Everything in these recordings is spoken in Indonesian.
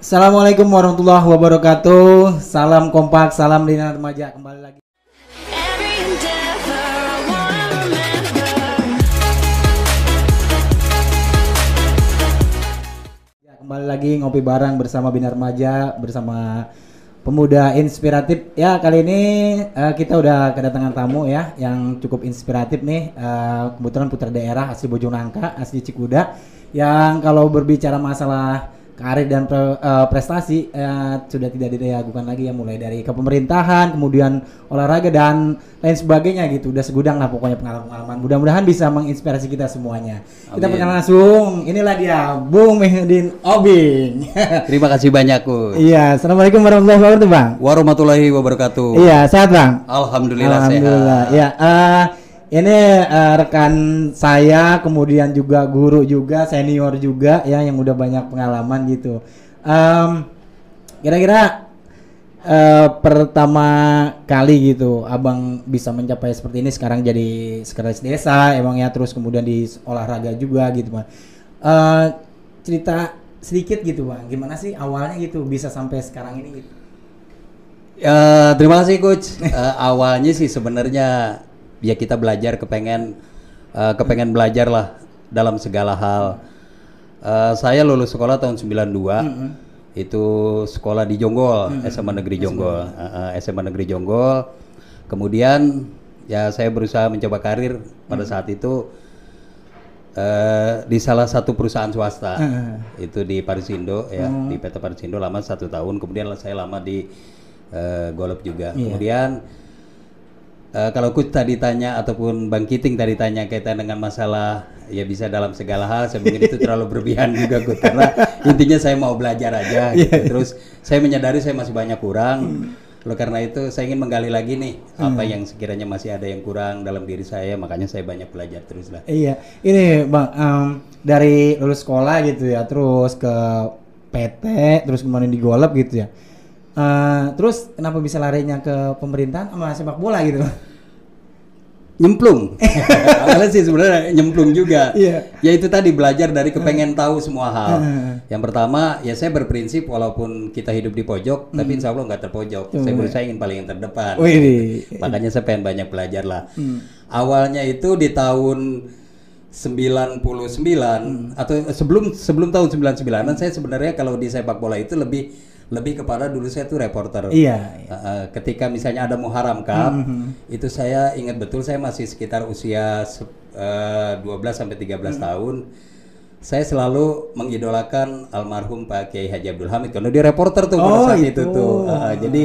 Assalamualaikum warahmatullahi wabarakatuh. Salam kompak, salam Bina Remaja. Kembali lagi. Kembali lagi ngopi bareng bersama Bina Remaja, bersama pemuda inspiratif. Ya, kali ini kita udah kedatangan tamu ya yang cukup inspiratif nih. Kebetulan putra daerah asli Bojonangka, asli Cikuda, yang kalau berbicara masalah karir dan prestasi sudah tidak diragukan lagi ya, mulai dari kepemerintahan, kemudian olahraga dan lain sebagainya gitu. Udah segudang lah pokoknya pengalaman. Mudah-mudahan bisa menginspirasi kita semuanya. Amin. Kita perkenalan langsung. Inilah dia Bung Mehudin Obing. Terima kasih banyak, Coach. Iya, Assalamualaikum warahmatullahi wabarakatuh, Bang. Warahmatullahi wabarakatuh. Iya, sehat, Bang? Alhamdulillah sehat. Ya, ini rekan saya, kemudian juga guru juga, senior juga ya, yang udah banyak pengalaman gitu. Kira-kira pertama kali gitu Abang bisa mencapai seperti ini, sekarang jadi sekretaris desa emang ya, terus kemudian di olahraga juga gitu, Bang. Cerita sedikit gitu, Bang, gimana sih awalnya gitu bisa sampai sekarang ini gitu? Terima kasih, Coach. Awalnya sih sebenarnya ya kita belajar, kepengen belajar lah dalam segala hal. Saya lulus sekolah tahun 92. Itu sekolah di Jonggol, SMA Negeri Jonggol. SMA Negeri Jonggol. Kemudian ya saya berusaha mencoba karir pada saat itu di salah satu perusahaan swasta. Itu di Parisindo ya, di PT Parisindo lama 1 tahun. Kemudian saya lama di Golop juga. Kemudian kalau Coach tadi tanya ataupun Bang Kiting tadi tanya kaitan dengan masalah ya bisa dalam segala hal, saya mungkin itu terlalu berlebihan juga, Coach, karena intinya saya mau belajar aja gitu. Terus saya menyadari saya masih banyak kurang. Oleh karena itu saya ingin menggali lagi nih apa yang sekiranya masih ada yang kurang dalam diri saya, makanya saya banyak belajar terus lah. Iya, ini Bang, dari lulus sekolah gitu ya, terus ke PT, terus kemudian di Golop gitu ya. Terus kenapa bisa larinya ke pemerintahan sama sepak bola gitu? Nyemplung. Awalnya sih sebenarnya nyemplung juga. Ya itu tadi, belajar dari kepengen tahu semua hal. Yang pertama ya saya berprinsip walaupun kita hidup di pojok, tapi insya Allah nggak terpojok. Saya berusaha ingin paling yang terdepan. Makanya saya pengen banyak belajar lah. Awalnya itu di tahun 99 atau sebelum tahun 99-an saya sebenarnya kalau di sepak bola itu lebih kepada dulu saya tuh reporter. Ketika misalnya ada Muharram Cup, itu saya ingat betul saya masih sekitar usia 12 sampai 13 tahun. Saya selalu mengidolakan almarhum Pak Kiai Haji Abdul Hamid karena dia reporter tuh pada saat itu tuh. Jadi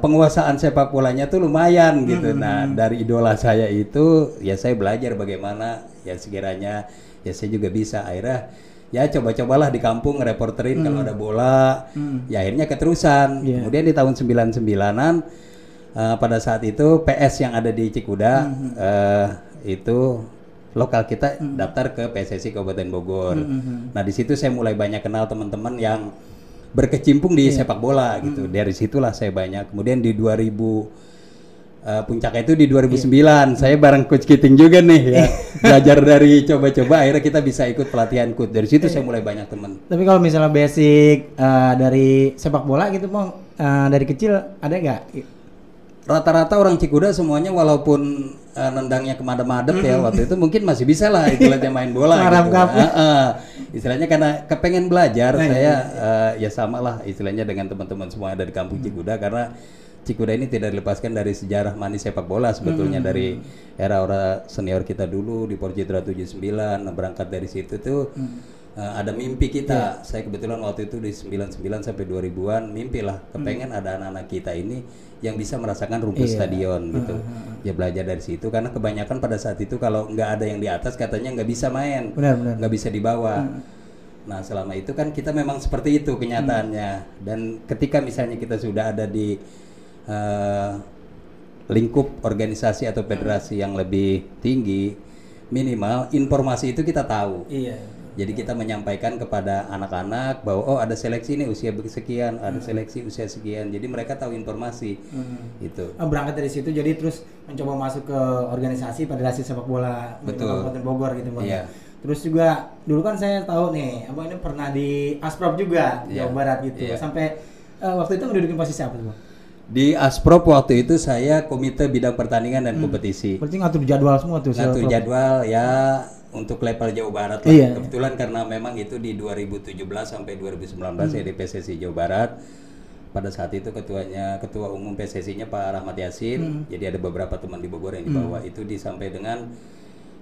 penguasaan sepak bolanya tuh lumayan gitu. Nah, dari idola saya itu ya saya belajar bagaimana ya sekiranya ya saya juga bisa. Akhirnya ya coba-cobalah di kampung ngereporterin kalau ada bola. Ya akhirnya keterusan. Kemudian di tahun 99-an pada saat itu PS yang ada di Cikuda itu lokal kita daftar ke PSSI Kabupaten Bogor. Nah, di situ saya mulai banyak kenal teman-teman yang berkecimpung di sepak bola gitu. Dari situlah saya banyak. Kemudian di 2000 puncaknya itu di 2009 saya bareng Coach Kiting juga nih ya. Belajar dari coba-coba akhirnya kita bisa ikut pelatihan Coach. Dari situ saya mulai banyak teman. Tapi kalau misalnya basic dari sepak bola gitu, Bang, dari kecil ada nggak? Rata-rata orang Cikuda semuanya walaupun nendangnya kemadep-madep ya waktu itu mungkin masih bisa lah istilahnya main bola gitu. Istilahnya karena kepengen belajar saya ya sama lah istilahnya dengan teman-teman semua dari kampung Cikuda, karena Cikuda ini tidak dilepaskan dari sejarah manis sepak bola sebetulnya. Dari era orang senior kita dulu di Porcitra 79 berangkat dari situ tuh ada mimpi kita. Saya kebetulan waktu itu di 99 sampai 2000-an mimpi lah kepengen ada anak-anak kita ini yang bisa merasakan rumput stadion gitu. Ya belajar dari situ karena kebanyakan pada saat itu kalau nggak ada yang di atas katanya nggak bisa main, nggak bisa dibawa. Nah selama itu kan kita memang seperti itu kenyataannya. Dan ketika misalnya kita sudah ada di lingkup organisasi atau federasi yang lebih tinggi, minimal informasi itu kita tahu. Jadi kita menyampaikan kepada anak-anak bahwa oh ada seleksi nih usia sekian, ada seleksi usia sekian. Jadi mereka tahu informasi. Itu. Berangkat dari situ jadi terus mencoba masuk ke organisasi Federasi Sepak Bola Kabupaten Bogor gitu, Bang. Terus juga dulu kan saya tahu nih, abang ini pernah di Asprop juga, Jawa Barat gitu. Sampai waktu itu menduduki posisi apa tuh, Bang? Di Asprop waktu itu saya komite bidang pertandingan dan kompetisi. Berarti ngatur jadwal semua tuh. Ngatur jadwal ya untuk level Jawa Barat lah. Iya. Kebetulan karena memang itu di 2017 sampai 2019 saya di PSSI Jawa Barat. Pada saat itu ketua umum PSSI-nya Pak Rahmat Yasin. Jadi ada beberapa teman di Bogor yang dibawa itu sampai dengan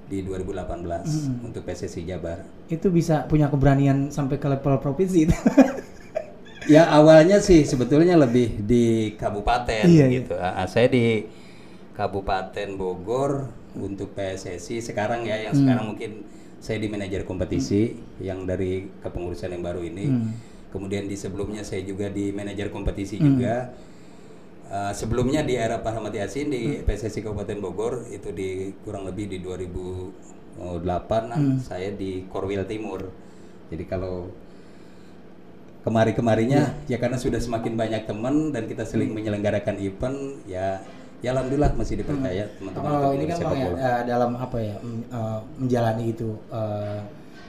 di 2018 untuk PSSI Jabar. Itu bisa punya keberanian sampai ke level provinsi. Ya awalnya sih sebetulnya lebih di kabupaten gitu. Saya di Kabupaten Bogor untuk PSSI sekarang ya, yang sekarang mungkin saya di manajer kompetisi yang dari kepengurusan yang baru ini. Kemudian di sebelumnya saya juga di manajer kompetisi juga. Sebelumnya di era Pak Rahmat Yasin di PSSI Kabupaten Bogor itu di kurang lebih di 2008 saya di Korwil Timur. Jadi kalau kemari-kemarinya ya karena sudah semakin banyak teman dan kita sering menyelenggarakan event ya alhamdulillah masih dipercaya teman-teman. Kalau ini kan Bang ya, dalam apa ya menjalani itu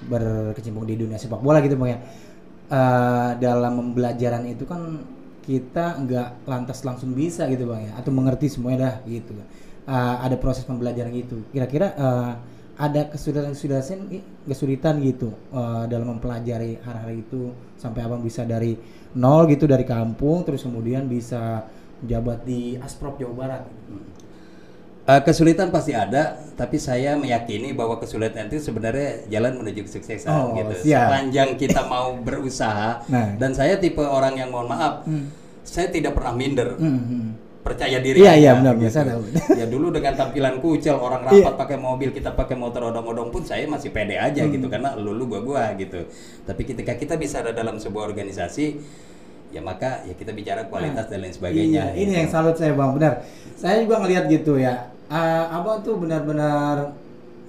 berkecimpung di dunia sepak bola gitu Bang ya. Dalam pembelajaran itu kan kita nggak lantas langsung bisa gitu Bang ya, atau mengerti semuanya dah gitu. Ada proses pembelajaran gitu. Kira-kira ada kesulitan gitu dalam mempelajari hal-hal itu sampai abang bisa dari nol gitu, dari kampung terus kemudian bisa jabat di Asprop Jawa Barat. Kesulitan pasti ada, tapi saya meyakini bahwa kesulitan itu sebenarnya jalan menuju kesuksesan gitu. Siap. Sepanjang kita mau berusaha. Dan saya tipe orang yang mohon maaf, saya tidak pernah minder. Percaya diri Iya benar gitu. biasa. Ya dulu dengan tampilan kucel, orang rapat pakai mobil, kita pakai motor odong-odong pun saya masih pede aja gitu karena lu gua gitu. Tapi ketika kita bisa ada dalam sebuah organisasi, ya maka ya kita bicara kualitas dan lain sebagainya. Iya, ini yang salut saya Bang, benar. Saya juga ngelihat gitu ya. Abang tuh benar-benar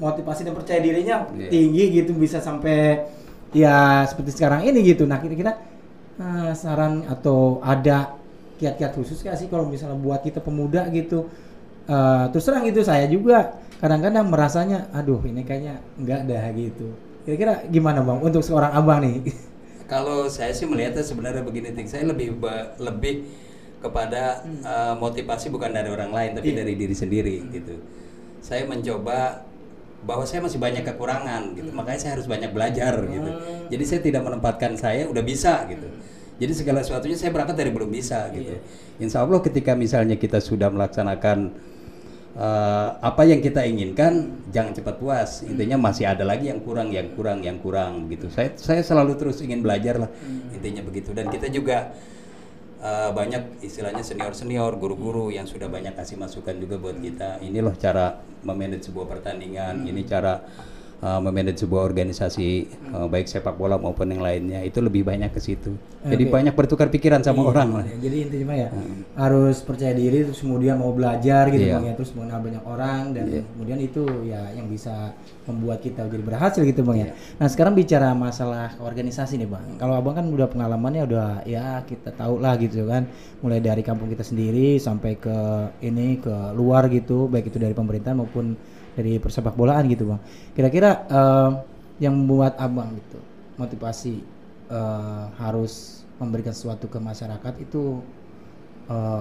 motivasi dan percaya dirinya tinggi gitu, bisa sampai ya seperti sekarang ini gitu. Nah kira-kira saran atau ada kiat-kiat khusus gak sih kalau misalnya buat kita pemuda gitu? Terus terang gitu saya juga kadang-kadang merasanya aduh ini kayaknya enggak dah gitu. Kira-kira gimana Bang untuk seorang abang nih? Kalau saya sih melihatnya sebenarnya begini, saya lebih kepada motivasi bukan dari orang lain tapi dari diri sendiri gitu. Saya mencoba bahwa saya masih banyak kekurangan gitu, makanya saya harus banyak belajar gitu. Jadi saya tidak menempatkan saya udah bisa gitu. Jadi segala sesuatunya saya berangkat dari belum bisa gitu. Insya Allah ketika misalnya kita sudah melaksanakan apa yang kita inginkan, jangan cepat puas. Intinya masih ada lagi yang kurang gitu. Saya selalu terus ingin belajar lah. Intinya begitu. Dan kita juga banyak istilahnya senior guru-guru yang sudah banyak kasih masukan juga buat kita. Ini loh cara memanage sebuah pertandingan, ini cara memanage sebuah organisasi baik sepak bola maupun yang lainnya, itu lebih banyak ke situ. Jadi banyak bertukar pikiran sama orang lah. Jadi intinya ya harus percaya diri, terus kemudian mau belajar gitu Bang ya, terus mengenal banyak orang dan kemudian itu ya yang bisa membuat kita jadi berhasil gitu Bang ya. Nah sekarang bicara masalah organisasi nih Bang. Kalau Abang kan udah pengalamannya udah ya kita tahu lah gitu kan, mulai dari kampung kita sendiri sampai ke luar gitu, baik itu dari pemerintahan maupun dari persepak bolaan gitu Bang. Kira-kira yang membuat Abang gitu motivasi harus memberikan sesuatu ke masyarakat itu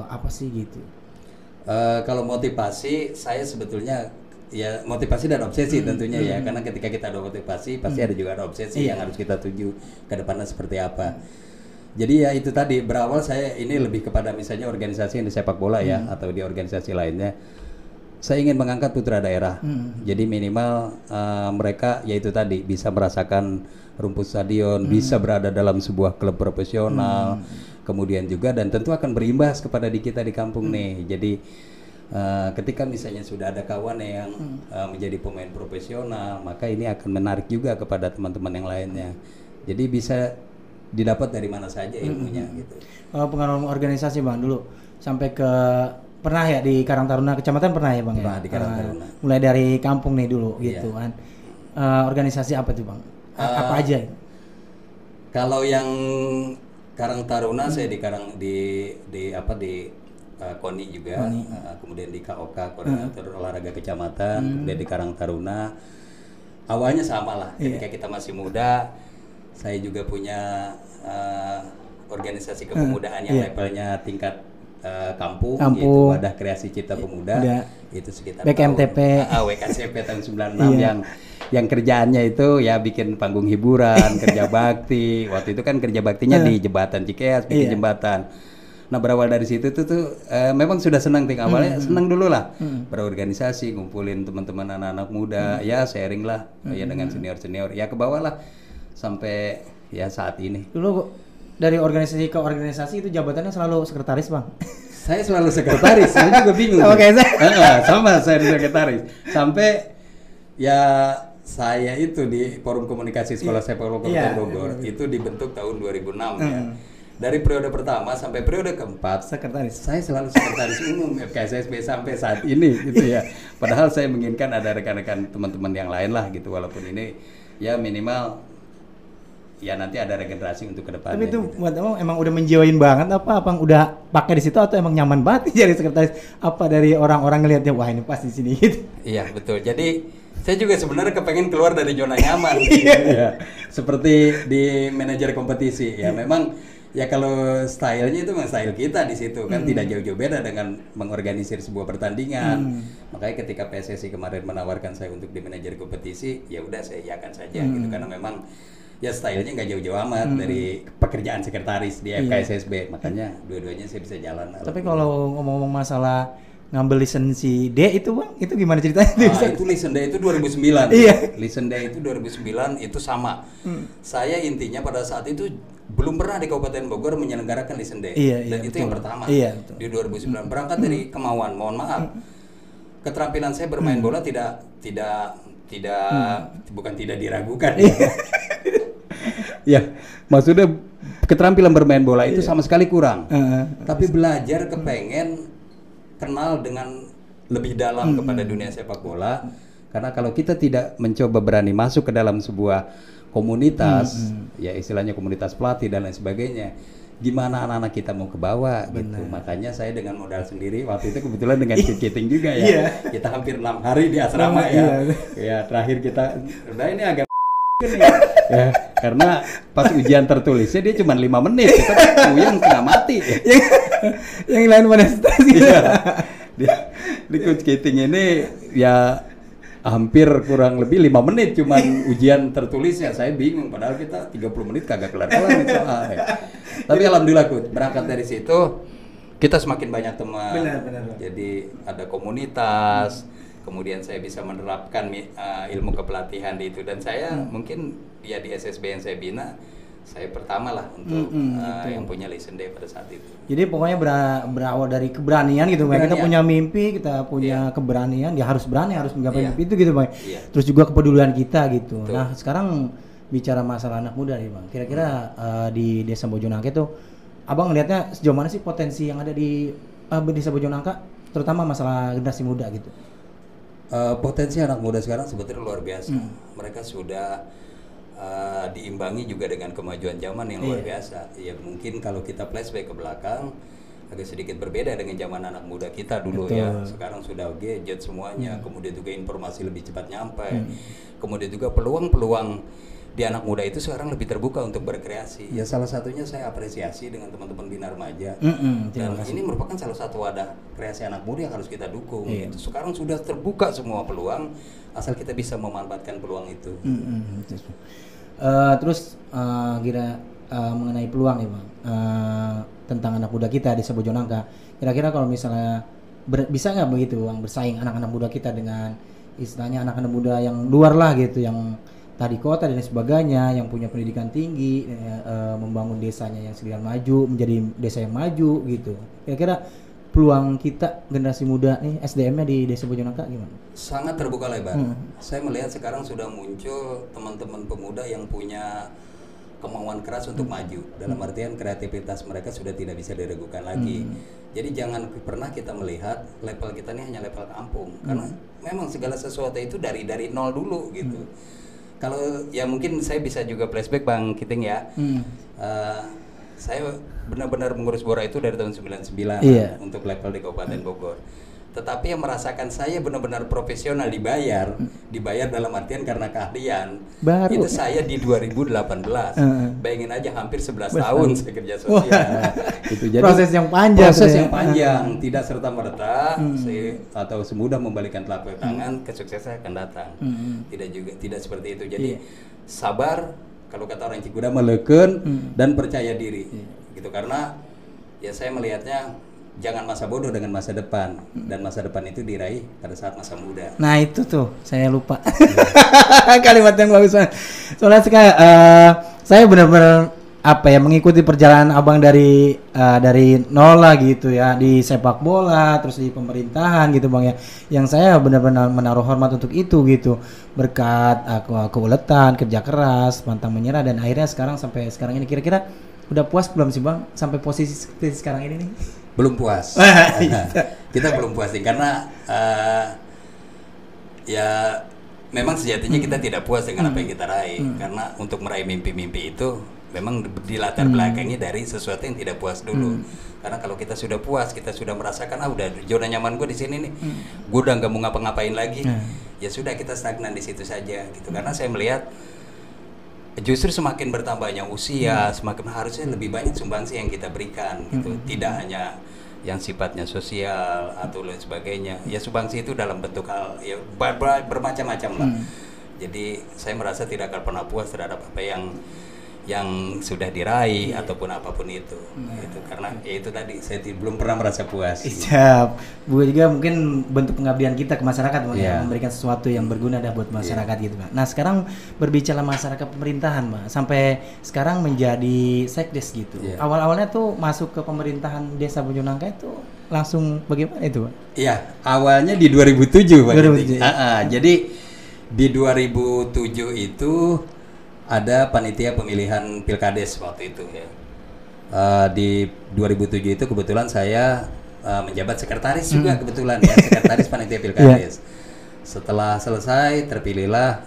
apa sih gitu? Kalau motivasi saya sebetulnya ya motivasi dan obsesi tentunya ya, karena ketika kita ada motivasi pasti ada obsesi yang harus kita tuju ke depannya seperti apa. Jadi ya itu tadi, berawal saya ini lebih kepada misalnya organisasi yang di sepak bola ya atau di organisasi lainnya. Saya ingin mengangkat putra daerah. Jadi minimal mereka yaitu tadi bisa merasakan rumput stadion, bisa berada dalam sebuah klub profesional. Kemudian juga dan tentu akan berimbas kepada di kita di kampung nih. Jadi ketika misalnya sudah ada kawan yang menjadi pemain profesional, maka ini akan menarik juga kepada teman-teman yang lainnya. Jadi bisa didapat dari mana saja ilmunya gitu. Kalau pengalaman organisasi Bang dulu sampai ke pernah ya di Karang Taruna Kecamatan pernah ya Bang? Pernah di Karang Taruna. Mulai dari kampung nih dulu gitu kan. Organisasi apa tuh Bang? Apa aja? Kalau yang Karang Taruna saya di KONI juga, kemudian di KOK Koordinator Olahraga Kecamatan, kemudian di Karang Taruna. awalnya sama lah. Ketika kita masih muda, saya juga punya organisasi kepemudaan yang levelnya tingkat kampung, yaitu Wadah Kreasi Cipta Pemuda. Itu sekitar BKMTP, WKCP tahun 96 yang kerjaannya itu ya bikin panggung hiburan, kerja bakti. Waktu itu kan kerja baktinya di jembatan Cikeas, bikin jembatan. Nah, berawal dari situ tuh memang sudah senang awalnya senang dulu lah berorganisasi, ngumpulin teman-teman anak-anak muda, ya sharing lah ya dengan senior-senior, ya ke bawah lah sampai ya saat ini. Dulu dari organisasi ke organisasi itu jabatannya selalu sekretaris, Bang. Saya selalu sekretaris, saya juga bingung. Sama saya sekretaris. Sampai ya saya itu di Forum Komunikasi Sekolah Sepak Bola Kabupaten Bogor itu dibentuk tahun 2006 ya. Dari periode pertama sampai periode keempat sekretaris. Saya selalu sekretaris umum FKSSB sampai saat ini gitu ya. Padahal saya menginginkan ada rekan-rekan teman-teman yang lain lah gitu, walaupun ini ya minimal ya nanti ada regenerasi untuk ke depannya. Tapi itu gitu. buat emang udah menjiwain banget apa udah pakai di situ atau emang nyaman banget jadi sekretaris? Apa dari orang-orang ngelihatnya wah ini pas di sini gitu. Iya, betul. Jadi saya juga sebenarnya kepengen keluar dari zona nyaman gitu. Ya. Seperti di manajer kompetisi ya, memang ya kalau stylenya itu memang style kita di situ kan tidak jauh-jauh beda dengan mengorganisir sebuah pertandingan. Makanya ketika PSSI kemarin menawarkan saya untuk di manajer kompetisi, ya udah saya iyakan saja gitu, karena memang ya stylenya nggak jauh-jauh amat dari pekerjaan sekretaris di FKSSB, makanya dua-duanya saya bisa jalan. Tapi kalau ngomong-ngomong masalah ngambil lisensi D itu Bang, itu gimana ceritanya? Itu lisen D itu 2009. Iya. Lisen D itu 2009 itu sama. Saya intinya pada saat itu belum pernah di Kabupaten Bogor menyelenggarakan lisen D. Dan itu yang pertama. Di 2009 berangkat dari kemauan. Mohon maaf. Keterampilan saya bermain bola tidak bukan tidak diragukan. Ya, maksudnya keterampilan bermain bola itu sama sekali kurang. Tapi belajar kepengen kenal dengan lebih dalam kepada dunia sepak bola, karena kalau kita tidak mencoba berani masuk ke dalam sebuah komunitas, ya istilahnya komunitas pelatih dan lain sebagainya, gimana anak-anak kita mau ke bawah gitu. Makanya saya dengan modal sendiri waktu itu kebetulan dengan Kiting juga ya, kita hampir 6 hari di asrama ya terakhir kita udah ini agak ya, karena pas ujian tertulisnya dia cuma 5 menit, kita puyeng setengah mati. Yang lain pada stres gitu. Di Coach Kiting ini ya hampir kurang lebih 5 menit cuman ujian tertulisnya. Saya bingung, padahal kita 30 menit kagak kelar-kelar nih soal. Tapi alhamdulillah Coach, berangkat dari situ kita semakin banyak teman. Benar. Jadi ada komunitas. Kemudian saya bisa menerapkan ilmu kepelatihan di itu, dan saya mungkin ya di SSB yang saya bina, saya pertama lah untuk yang punya lisen D pada saat itu. Jadi pokoknya berawal dari keberanian gitu, Bang. Kita punya mimpi, kita punya keberanian, ya harus berani, harus menggapai mimpi itu gitu, Bang. Terus juga kepedulian kita gitu. Nah, sekarang bicara masalah anak muda nih, Bang. Kira-kira di Desa Bojonangka itu Abang ngelihatnya sejauh mana sih potensi yang ada di Desa Bojonangka, terutama masalah generasi muda gitu? Potensi anak muda sekarang sebetulnya luar biasa. Mereka sudah diimbangi juga dengan kemajuan zaman yang luar biasa. Ya mungkin kalau kita flashback ke belakang agak sedikit berbeda dengan zaman anak muda kita dulu. Ya. Sekarang sudah gadget semuanya. Kemudian juga informasi lebih cepat nyampe. Kemudian juga peluang-peluang di anak muda itu sekarang lebih terbuka untuk berkreasi. Ya salah satunya saya apresiasi dengan teman-teman Bina Remaja. Dan ini merupakan salah satu wadah kreasi anak muda yang harus kita dukung. Itu sekarang sudah terbuka semua peluang, asal kita bisa memanfaatkan peluang itu. Terus kira mengenai peluang nih Bang, tentang anak muda kita di Desa Bojonangka. Kira-kira kalau misalnya bisa nggak begitu Bang bersaing anak-anak muda kita dengan istilahnya anak-anak muda yang luar lah gitu, yang tadi kota dan sebagainya, yang punya pendidikan tinggi, membangun desanya yang sedang maju menjadi desa yang maju gitu. Kira-kira peluang kita generasi muda nih SDM-nya di Desa Bojonangka gimana? Sangat terbuka lebar. Saya melihat sekarang sudah muncul teman-teman pemuda yang punya kemauan keras untuk maju. Dalam artian kreativitas mereka sudah tidak bisa diragukan lagi. Jadi jangan pernah kita melihat level kita ini hanya level kampung, karena memang segala sesuatu itu dari nol dulu gitu. Kalau ya mungkin saya bisa juga flashback Bang Kiting ya. Saya benar-benar mengurus Bora itu dari tahun 99 untuk level di Kabupaten Bogor. Tetapi yang merasakan saya benar-benar profesional dibayar dalam artian karena keahlian. Baru. Itu saya di 2018. Bayangin aja hampir 11 tahun saya kerja sosial. Itu jadi proses yang panjang. Tidak serta-merta atau semudah membalikan telapak tangan kesuksesan akan datang. Tidak seperti itu. Jadi sabar, kalau kata orang Cikuda meleken dan percaya diri. Gitu, karena ya saya melihatnya jangan masa bodoh dengan masa depan, dan masa depan itu diraih pada saat masa muda. Nah itu tuh saya lupa kalimat yang bagus. Soalnya saya benar-benar mengikuti perjalanan abang dari nol lah gitu ya, di sepak bola terus di pemerintahan gitu bang ya, yang saya benar-benar menaruh hormat untuk itu gitu, berkat keuletan, kerja keras, pantang menyerah, dan akhirnya sampai sekarang ini kira-kira udah puas belum sih bang sampai posisi seperti sekarang ini nih? Belum puas. Kita belum puas nih karena ya memang sejatinya kita tidak puas dengan apa yang kita raih, karena untuk meraih mimpi-mimpi itu memang di latar belakangnya dari sesuatu yang tidak puas dulu. Karena kalau kita sudah puas, kita sudah merasakan udah zona nyaman gue di sini nih, gue udah nggak mau ngapa-ngapain lagi, ya sudah kita stagnan di situ saja gitu. Karena saya melihat justru semakin bertambahnya usia, semakin harusnya lebih banyak sumbangsi yang kita berikan gitu. Tidak hanya yang sifatnya sosial atau lain sebagainya. Ya sumbangsi itu dalam bentuk hal ya bermacam-macam lah. Jadi saya merasa tidak akan pernah puas terhadap apa yang sudah diraih ataupun apapun itu. Itu karena ya itu tadi saya belum pernah merasa puas. Siap. Bu juga mungkin bentuk pengabdian kita ke masyarakat, memberikan sesuatu yang berguna dah buat masyarakat gitu, Pak. Nah, sekarang berbicara masyarakat pemerintahan, Pak. Sampai sekarang menjadi sekdes gitu. Awal-awalnya tuh masuk ke pemerintahan Desa Bojong Nangka itu langsung bagaimana itu, Pak? Iya, awalnya di 2007, Pak. 2007. Jadi di 2007 itu ada panitia pemilihan Pilkades waktu itu ya. Di 2007 itu kebetulan saya menjabat sekretaris juga kebetulan ya, sekretaris panitia Pilkades. Setelah selesai terpilihlah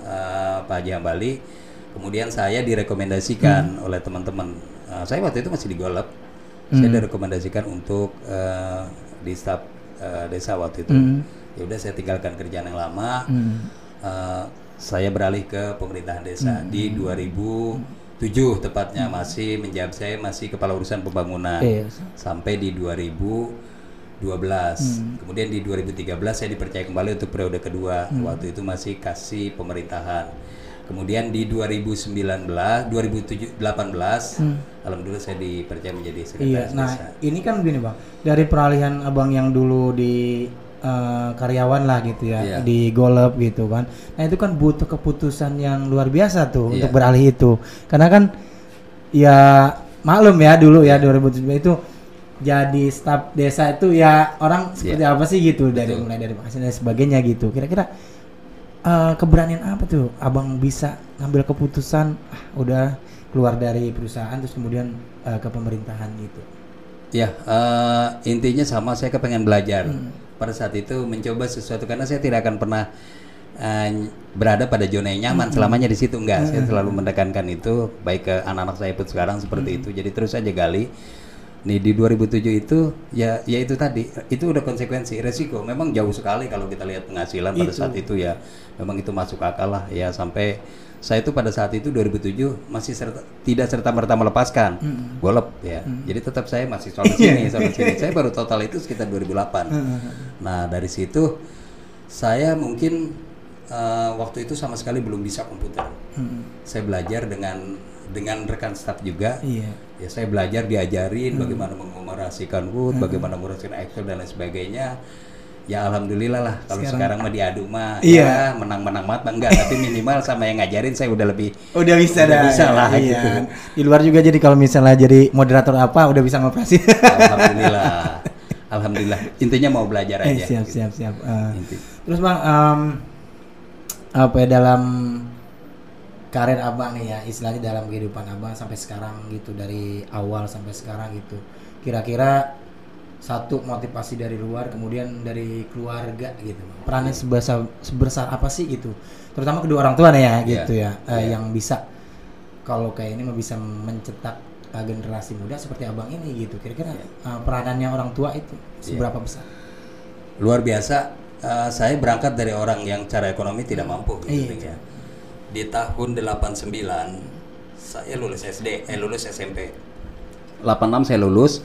Pak Haji Hambali, kemudian saya direkomendasikan oleh teman-teman. Saya waktu itu masih di Golep. Saya direkomendasikan untuk di staf desa waktu itu. Ya udah saya tinggalkan kerjaan yang lama. Saya beralih ke pemerintahan desa di 2007 tepatnya, masih menjabat, saya masih kepala urusan pembangunan sampai di 2012. Kemudian di 2013 saya dipercaya kembali untuk periode kedua. Waktu itu masih kasih pemerintahan. Kemudian di 2018 alhamdulillah saya dipercaya menjadi sekretaris nah, desa. Ini kan begini bang, dari peralihan abang yang dulu di karyawan lah gitu ya, di Golep gitu kan. Nah itu kan butuh keputusan yang luar biasa tuh untuk beralih itu. Karena kan ya maklum ya dulu ya 2007 itu jadi staf desa itu ya orang seperti apa sih gitu, dari mulai dari penghasilan dan sebagainya gitu. Kira-kira keberanian apa tuh abang bisa ngambil keputusan udah keluar dari perusahaan terus kemudian ke pemerintahan gitu? Ya intinya sama, saya kepengen belajar. Pada saat itu mencoba sesuatu, karena saya tidak akan pernah berada pada zona yang nyaman selamanya di situ, enggak. Saya selalu menekankan itu, baik ke anak-anak saya pun sekarang seperti itu. Jadi terus aja gali. Nih di 2007 itu ya itu tadi, itu udah konsekuensi, resiko. Memang jauh sekali kalau kita lihat penghasilan pada saat itu ya. Memang itu masuk akal lah ya, sampai saya itu pada saat itu 2007 masih tidak serta-merta melepaskan Golep ya. Jadi tetap saya masih soal sini. Saya baru total itu sekitar 2008. Nah, dari situ saya mungkin waktu itu sama sekali belum bisa komputer. Saya belajar dengan rekan staf juga. Ya saya belajar, diajarin bagaimana mengoperasikan Word, bagaimana menguruskan Excel dan lain sebagainya. Ya alhamdulillah lah, kalau sekarang mah diadu mah ya menang-menang mat enggak, tapi minimal sama yang ngajarin saya udah bisa lah gitu. Di luar juga, jadi kalau misalnya jadi moderator apa udah bisa ngoperasi. Alhamdulillah. Intinya mau belajar aja. Siap. Terus bang, apa ya, dalam karir abang nih ya, istilahnya dalam kehidupan abang sampai sekarang gitu, dari awal sampai sekarang gitu, kira-kira satu motivasi dari luar kemudian dari keluarga gitu, perannya sebesar apa sih gitu, terutama kedua orang tua nih ya gitu yang bisa kalau kayak ini bisa mencetak generasi muda seperti abang ini gitu. Kira-kira peranannya orang tua itu seberapa besar? Luar biasa. Saya berangkat dari orang yang cara ekonomi tidak mampu gitu ya. Di tahun 89 saya lulus SD, lulus SMP. 86 saya lulus,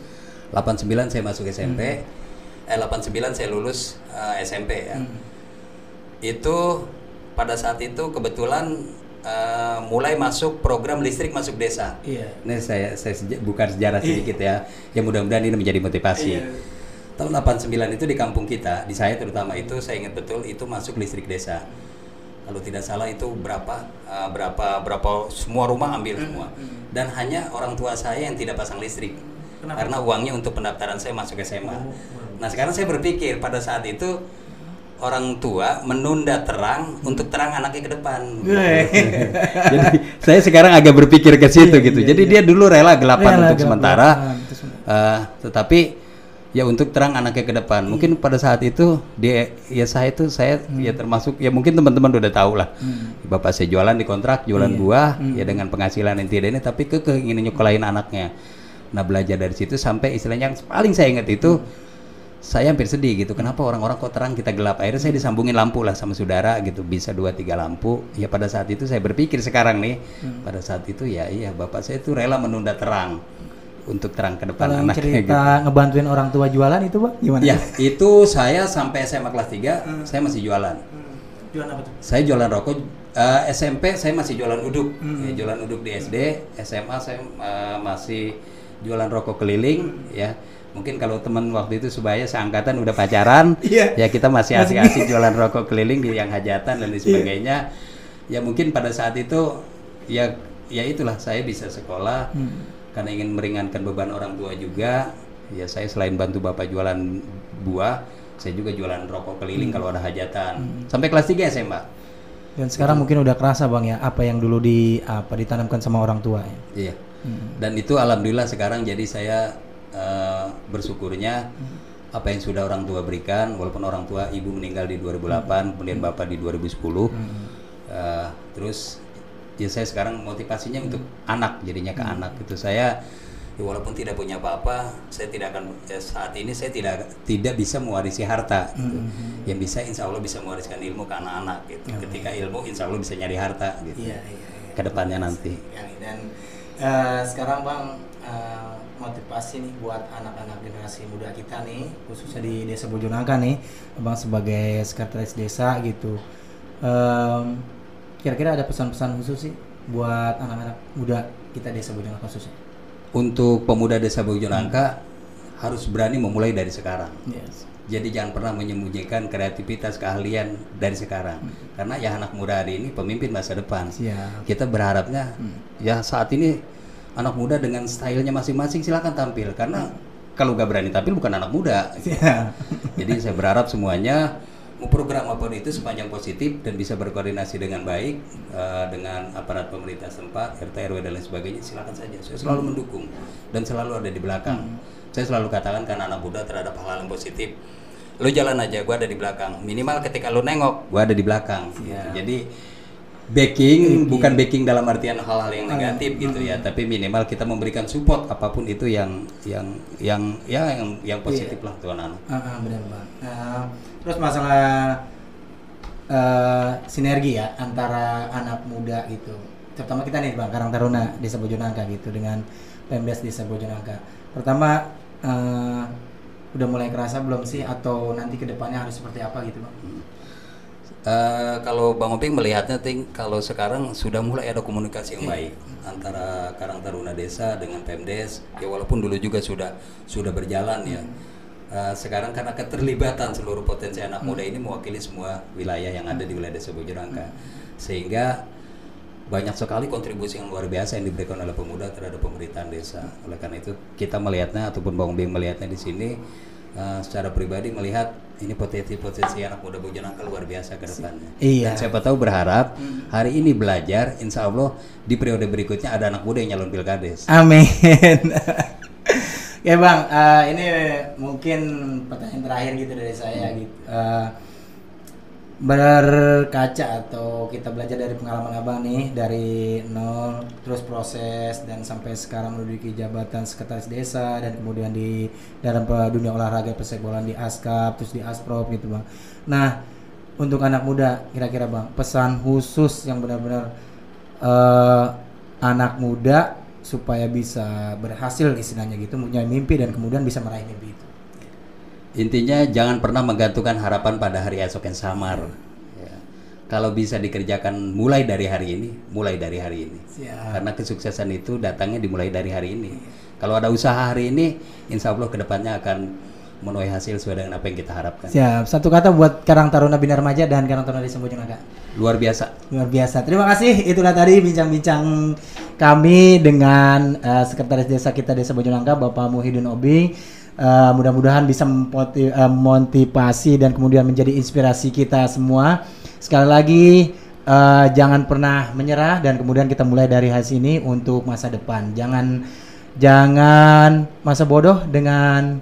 89 saya masuk SMP. 89 saya lulus SMP ya. Itu pada saat itu kebetulan mulai masuk program listrik masuk desa. Ini saya buka sejarah sedikit ya. Ya mudah-mudahan ini menjadi motivasi. Tahun 89 itu di kampung kita, di saya terutama itu saya ingat betul itu masuk listrik desa. Kalau tidak salah itu berapa semua rumah ambil semua. Dan hanya orang tua saya yang tidak pasang listrik. Kenapa? Karena uangnya untuk pendaftaran saya masuk SMA. Nah, sekarang saya berpikir pada saat itu orang tua menunda terang untuk terang anaknya ke depan. Jadi saya sekarang agak berpikir ke situ gitu. Jadi dia dulu rela gelapan untuk sementara, tetapi ya untuk terang anaknya ke depan. Mungkin pada saat itu dia saya ya termasuk ya mungkin teman-teman udah tahu lah. Bapak saya jualan di kontrak, jualan buah ya dengan penghasilan yang tidak ini tapi ingin nyekolahin anaknya. Nah, belajar dari situ sampai istilahnya yang paling saya ingat itu saya hampir sedih gitu. Kenapa orang-orang kok terang kita gelap? Akhirnya saya disambungin lampu lah sama saudara gitu, bisa 2-3 lampu. Ya pada saat itu saya berpikir sekarang nih, pada saat itu ya iya bapak saya itu rela menunda terang untuk terang ke depan anaknya. Kalau cerita gitu. Ngebantuin orang tua jualan itu Bang gimana? Ya itu saya sampai SMA kelas 3 saya masih jualan. Jualan apa tuh? Saya jualan rokok. SMP saya masih jualan uduk. Ya, jualan uduk di SD. SMA saya masih jualan rokok keliling ya. Mungkin kalau teman waktu itu sebaya seangkatan udah pacaran ya kita masih asik-asik jualan rokok keliling di yang hajatan dan sebagainya. Ya mungkin pada saat itu ya itulah saya bisa sekolah karena ingin meringankan beban orang tua juga. Ya saya selain bantu bapak jualan buah, saya juga jualan rokok keliling kalau ada hajatan. Sampai kelas 3 SMA. Dan sekarang mungkin udah kerasa Bang ya apa yang dulu ditanamkan sama orang tua ya. Iya. Dan itu alhamdulillah sekarang jadi saya bersyukurnya apa yang sudah orang tua berikan, walaupun orang tua ibu meninggal di 2008, kemudian bapak di 2010. Terus ya saya sekarang motivasinya untuk anak, jadinya ke anak itu saya ya walaupun tidak punya apa-apa saya tidak akan saat ini saya tidak bisa mewarisi harta gitu. Yang bisa insya Allah bisa mewariskan ilmu ke anak-anak gitu. Ketika ilmu insya Allah bisa nyari harta gitu. Ke depannya nanti. Dan sekarang Bang motivasi nih buat anak-anak generasi muda kita nih khususnya di Desa Bojonangka nih Bang sebagai sekretaris desa gitu. Kira-kira ada pesan-pesan khusus sih buat anak-anak muda kita Desa Bojonangka khususnya? Untuk pemuda Desa Bojonangka harus berani memulai dari sekarang. Jadi jangan pernah menyembunyikan kreativitas keahlian dari sekarang. Karena ya anak muda hari ini pemimpin masa depan. Kita berharapnya ya saat ini anak muda dengan stylenya masing-masing silakan tampil. Karena kalau gak berani tampil bukan anak muda. Jadi saya berharap semuanya mau program apapun itu sepanjang positif dan bisa berkoordinasi dengan baik dengan aparat pemerintah setempat, RT RW dan lain sebagainya, silakan saja. Saya selalu mendukung dan selalu ada di belakang. Saya selalu katakan karena anak muda terhadap hal-hal yang positif, lo jalan aja, gua ada di belakang. Minimal ketika lo nengok, gua ada di belakang. Jadi backing bukan backing dalam artian hal-hal yang negatif gitu ya, tapi minimal kita memberikan support apapun itu yang positif lah tuan anak. Benar Bang. Terus masalah sinergi ya antara anak muda gitu, terutama kita nih Bang Karang Taruna Desa Bojonangka gitu dengan Pemdes Desa Bojonangka. Pertama udah mulai kerasa belum sih atau nanti kedepannya harus seperti apa gitu Bang? Kalau Bang Oping melihatnya kalau sekarang sudah mulai ada komunikasi yang baik antara Karang Taruna Desa dengan Pemdes ya, walaupun dulu juga sudah berjalan ya. Sekarang karena keterlibatan seluruh potensi anak muda ini mewakili semua wilayah yang ada di wilayah Desa Bojonangka, sehingga banyak sekali kontribusi yang luar biasa yang diberikan oleh pemuda terhadap pemerintahan desa. Oleh karena itu kita melihatnya ataupun Bang Bing melihatnya di sini secara pribadi melihat ini potensi anak muda Bojonangka luar biasa ke depannya. Dan siapa tahu berharap hari ini belajar, insya Allah di periode berikutnya ada anak muda yang nyalon pilkades. Amin. Ya Bang, ini mungkin pertanyaan terakhir gitu dari saya gitu. berkaca atau kita belajar dari pengalaman abang nih dari nol terus proses dan sampai sekarang menduduki jabatan sekretaris desa dan kemudian di dalam dunia olahraga persebolaan di ASKAP terus di ASPROP gitu bang. Nah untuk anak muda kira-kira bang pesan khusus yang benar-benar anak muda supaya bisa berhasil istilahnya gitu punya mimpi dan kemudian bisa meraih mimpi itu. Intinya jangan pernah menggantungkan harapan pada hari esok yang samar. Ya. Kalau bisa dikerjakan mulai dari hari ini, mulai dari hari ini. Siap. Karena kesuksesan itu datangnya dimulai dari hari ini. Kalau ada usaha hari ini, insya Allah kedepannya akan menuai hasil sesuai dengan apa yang kita harapkan. Siap. Satu kata buat Karang Taruna Bina Remaja dan Karang Taruna Desa Bojonegah. Luar biasa. Luar biasa. Terima kasih. Itulah tadi bincang-bincang kami dengan Sekretaris Desa kita Desa Bojonegah, Bapak Muhyiddin Obing. Mudah-mudahan bisa memotivasi dan kemudian menjadi inspirasi kita semua. Sekali lagi jangan pernah menyerah dan kemudian kita mulai dari hari ini untuk masa depan. Jangan masa bodoh dengan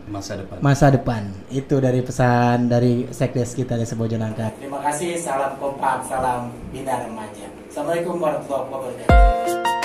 masa depan. Itu dari pesan dari Sekdes kita Desa Bojonegah. Terima kasih. Salam kompak, salam Bina Remaja. Assalamualaikum warahmatullahi wabarakatuh.